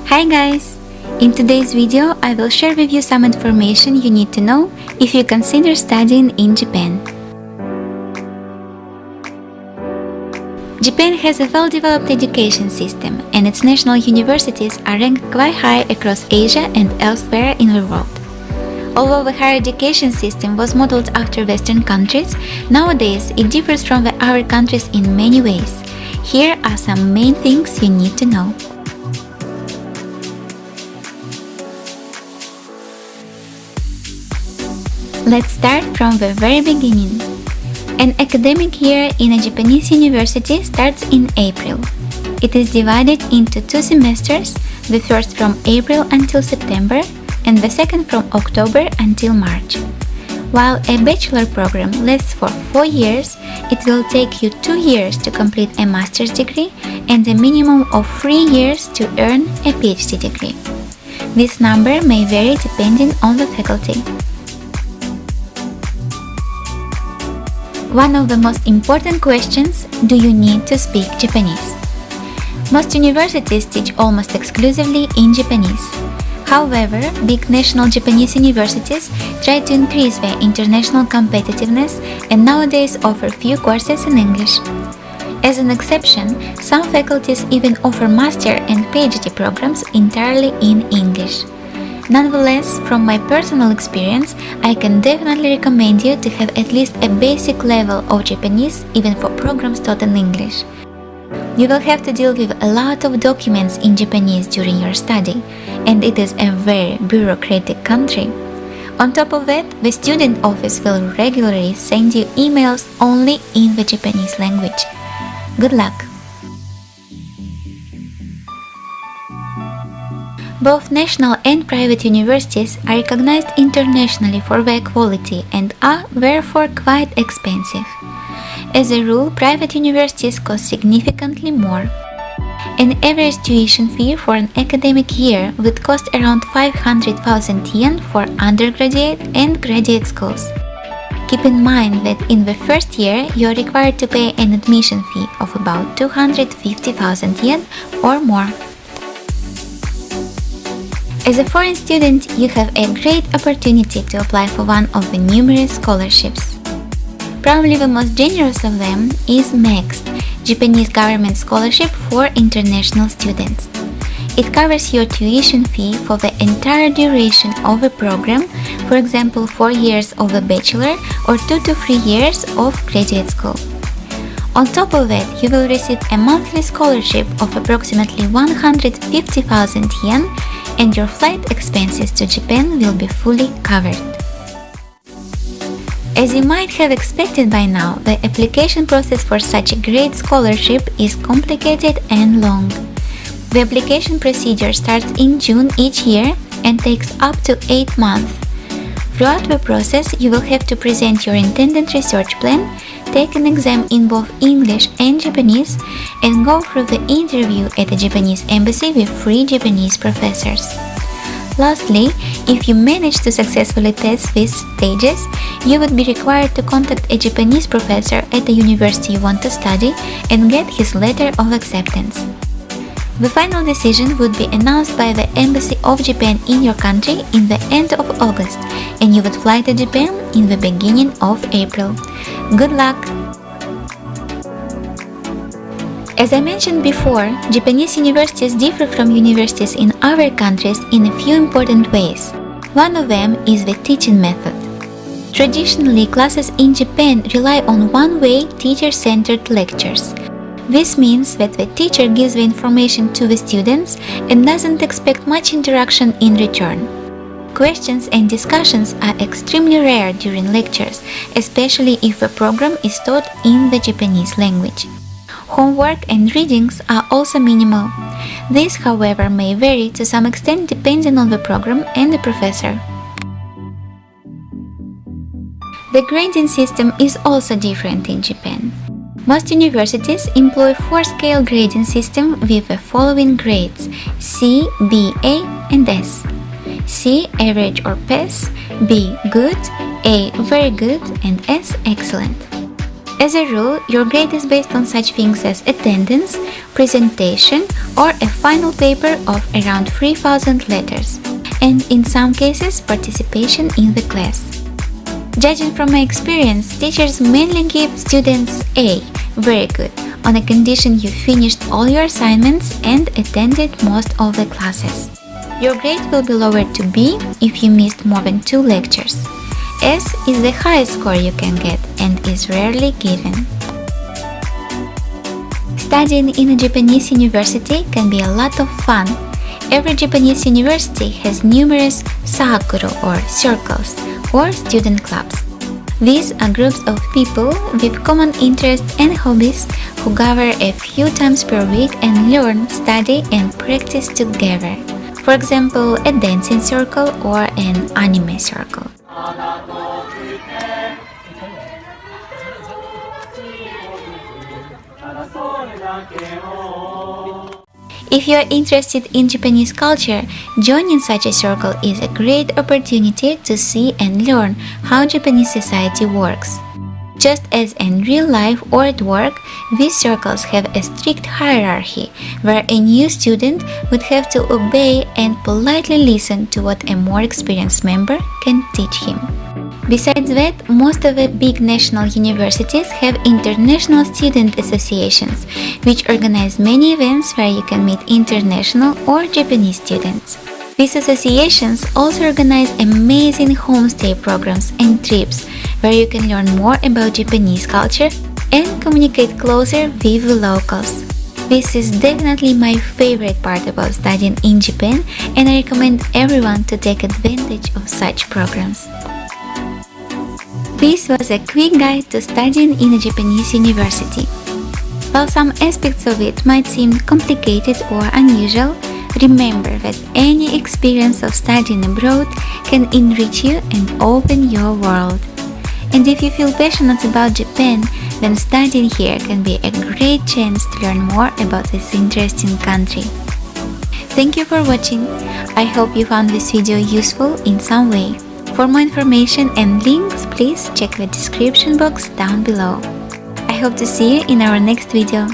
Hi guys! In today's video, I will share with you some information you need to know if you consider studying in Japan. Japan has a well-developed education system, and its national universities are ranked quite high across Asia and elsewhere in the world. Although the higher education system was modeled after Western countries, nowadays it differs from our countries in many ways. Here are some main things you need to know. Let's start from the very beginning. An academic year in a Japanese university starts in April. It is divided into 2 semesters, the first from April until September and the second from October until March. While a bachelor program lasts for 4 years, it will take you 2 years to complete a master's degree and a minimum of 3 years to earn a PhD degree. This number may vary depending on the faculty. One of the most important questions: do you need to speak Japanese? Most universities teach almost exclusively in Japanese. However, big national Japanese universities try to increase their international competitiveness and nowadays offer few courses in English. As an exception, some faculties even offer master and PhD programs entirely in English. Nonetheless, from my personal experience, I can definitely recommend you to have at least a basic level of Japanese even for programs taught in English. You will have to deal with a lot of documents in Japanese during your study, and it is a very bureaucratic country. On top of that, the student office will regularly send you emails only in the Japanese language. Good luck! Both national and private universities are recognized internationally for their quality and are therefore quite expensive. As a rule, private universities cost significantly more. An average tuition fee for an academic year would cost around 500,000 yen for undergraduate and graduate schools. Keep in mind that in the first year you are required to pay an admission fee of about 250,000 yen or more. As a foreign student, you have a great opportunity to apply for one of the numerous scholarships. Probably the most generous of them is Mext, Japanese government scholarship for international students. It covers your tuition fee for the entire duration of a program, for example 4 years of a bachelor or 2 to 3 years of graduate school. On top of that, you will receive a monthly scholarship of approximately 150,000 yen, and your flight expenses to Japan will be fully covered. As you might have expected by now, the application process for such a great scholarship is complicated and long. The application procedure starts in June each year and takes up to 8 months. Throughout the process, you will have to present your intended research plan, take an exam in both English and Japanese, and go through the interview at the Japanese embassy with 3 Japanese professors. Lastly, if you manage to successfully pass these stages, you would be required to contact a Japanese professor at the university you want to study and get his letter of acceptance. The final decision would be announced by the Embassy of Japan in your country in the end of August, and you would fly to Japan in the beginning of April. Good luck! As I mentioned before, Japanese universities differ from universities in other countries in a few important ways. One of them is the teaching method. Traditionally, classes in Japan rely on one-way, teacher-centered lectures. This means that the teacher gives the information to the students and doesn't expect much interaction in return. Questions and discussions are extremely rare during lectures, especially if the program is taught in the Japanese language. Homework and readings are also minimal. This, however, may vary to some extent depending on the program and the professor. The grading system is also different in Japan. Most universities employ 4-scale grading system with the following grades: C, B, A, and S. C, average or pass, B, good, A, very good, and S, excellent. As a rule, your grade is based on such things as attendance, presentation, or a final paper of around 3,000 letters, and in some cases participation in the class. Judging from my experience, teachers mainly give students A, very good, on a condition you finished all your assignments and attended most of the classes. Your grade will be lowered to B if you missed more than 2 lectures. S is the highest score you can get and is rarely given. Studying in a Japanese university can be a lot of fun. Every Japanese university has numerous sakuru or circles or student clubs. These are groups of people with common interests and hobbies who gather a few times per week and learn, study and practice together. For example, a dancing circle or an anime circle. If you are interested in Japanese culture, joining such a circle is a great opportunity to see and learn how Japanese society works. Just as in real life or at work, these circles have a strict hierarchy where a new student would have to obey and politely listen to what a more experienced member can teach him. Besides that, most of the big national universities have international student associations, which organize many events where you can meet international or Japanese students. These associations also organize amazing homestay programs and trips where you can learn more about Japanese culture and communicate closer with the locals. This is definitely my favorite part about studying in Japan, and I recommend everyone to take advantage of such programs. This was a quick guide to studying in a Japanese university. While some aspects of it might seem complicated or unusual, remember that any experience of studying abroad can enrich you and open your world. And if you feel passionate about Japan, then studying here can be a great chance to learn more about this interesting country. Thank you for watching. I hope you found this video useful in some way. For more information and links, please check the description box down below. I hope to see you in our next video.